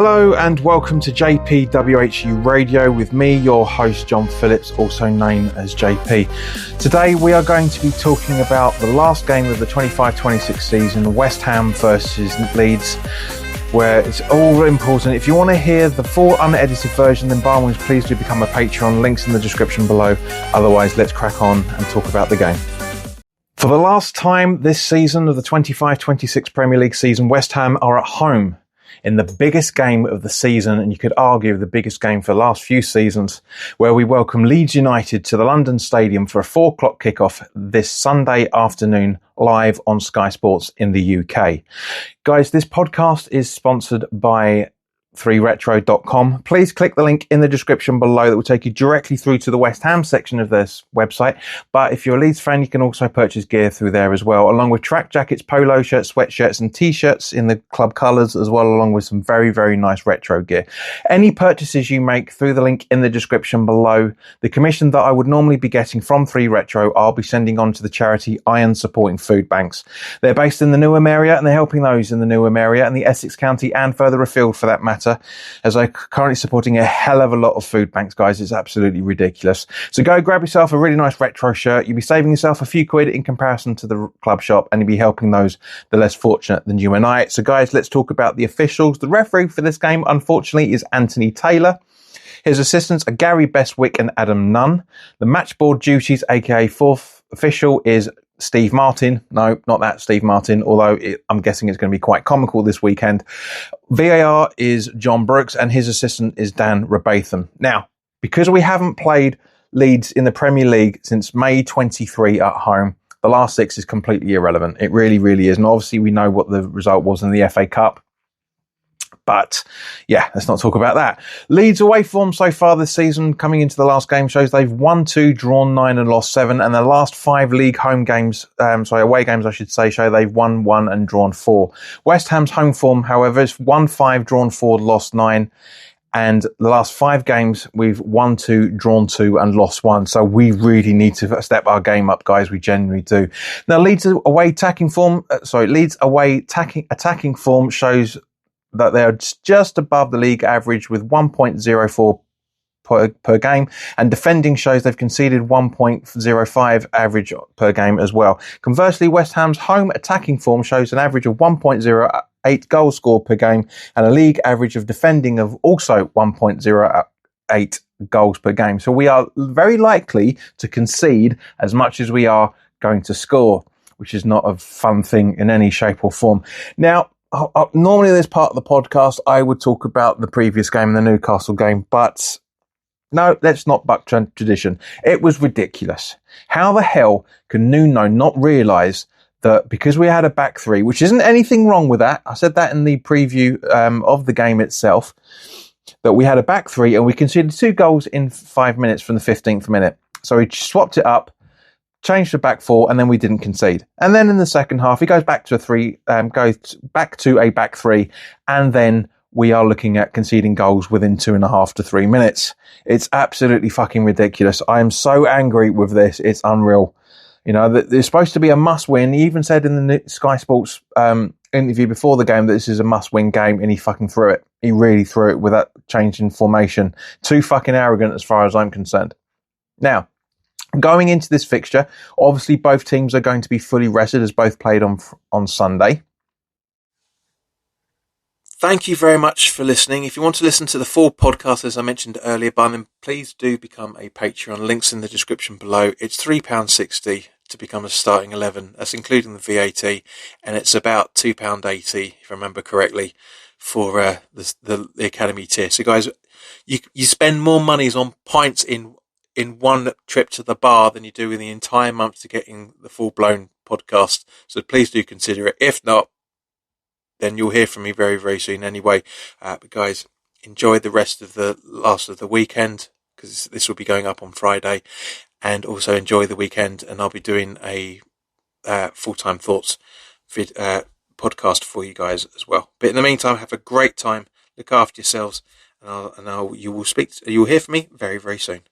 Hello and welcome to JPWHU Radio with me, your host John Phillips, also known as JP. Today we are going to be talking about the last game of the 25-26 season, West Ham versus Leeds, where it's all important. If you want to hear the full unedited version, then by all means please do become a Patreon. Links in the description below. Otherwise, let's crack on and talk about the game. For the last time this season of the 25-26 Premier League season, West Ham are at home in the biggest game of the season, and you could argue the biggest game for the last few seasons, where we welcome Leeds United to the London Stadium for a 4 o'clock kickoff this Sunday afternoon, live on Sky Sports in the UK. Guys, this podcast is sponsored by 3retro.com. Please click the link in the description below that will take you directly through to the West Ham section of this website. But if you're a Leeds fan, you can also purchase gear through there as well, along with track jackets, polo shirts, sweatshirts and t-shirts in the club colours as well, along with some very, very nice retro gear. Any purchases you make through the link in the description below, the commission that I would normally be getting from 3 Retro, I'll be sending on to the charity Iron Supporting Food Banks. They're based in the Newham area and they're helping those in the Newham area and the Essex County and further afield for that matter, as they're currently supporting a hell of a lot of food banks, guys. It's absolutely ridiculous. So go grab yourself a really nice retro shirt. You'll be saving yourself a few quid in comparison to the club shop, and you'll be helping those the less fortunate than you and I. So guys, let's talk about the officials. The referee for this game, unfortunately, is Anthony Taylor. His assistants are Gary Bestwick and Adam Nunn. The matchboard duties, aka fourth official, is Steve Martin. No, not that Steve Martin, although I'm guessing it's going to be quite comical this weekend. VAR is John Brooks and his assistant is Dan Rebatham. Now, because we haven't played Leeds in the Premier League since May 23 at home, the last 6 is completely irrelevant. It really, really is. And obviously we know what the result was in the FA Cup. But yeah, let's not talk about that. Leeds away form so far this season, coming into the last game, shows they've won 2, drawn 9 and lost 7. And the last 5 league away games, I should say, show they've won 1 and drawn 4. West Ham's home form, however, is 1-5, drawn 4, lost 9. And the last 5 games, we've won 2, drawn 2 and lost 1. So we really need to step our game up, guys. We genuinely do. Now, Leeds away attacking form shows that they are just above the league average with 1.04 per game, and defending shows they've conceded 1.05 average per game as well. Conversely, West Ham's home attacking form shows an average of 1.08 goals scored per game and a league average of defending of also 1.08 goals per game. So we are very likely to concede as much as we are going to score, which is not a fun thing in any shape or form. Now, normally this part of the podcast, I would talk about the previous game, the Newcastle game, but no, let's not buck tradition. It was ridiculous. How the hell can Nuno not realise that because we had a back 3, which isn't anything wrong with that, I said that in the preview of the game itself, that we had a back 3 and we conceded 2 goals in 5 minutes from the 15th minute. So he swapped it up, changed to back 4, and then we didn't concede. And then in the second half, he goes back to a back 3, and then we are looking at conceding goals within 2.5 to 3 minutes. It's absolutely fucking ridiculous. I am so angry with this. It's unreal. You know, it's supposed to be a must-win. He even said in the Sky Sports interview before the game that this is a must-win game, and he fucking threw it. He really threw it with that change in formation. Too fucking arrogant as far as I'm concerned. Now, going into this fixture, obviously both teams are going to be fully rested as both played on Sunday. Thank you very much for listening. If you want to listen to the full podcast, as I mentioned earlier, then please do become a Patreon. Links in the description below. It's £3.60 to become a starting 11. That's including the VAT, and it's about £2.80, if I remember correctly, for the Academy tier. So guys, you spend more money on pints in one trip to the bar than you do in the entire month to getting the full-blown podcast. So please do consider it. If not, then you'll hear from me very, very soon anyway. But guys, enjoy the rest of the last of the weekend, because this will be going up on Friday. And also enjoy the weekend, and I'll be doing a full-time thoughts podcast for you guys as well. But in the meantime, have a great time. Look after yourselves, and you will hear from me very, very soon.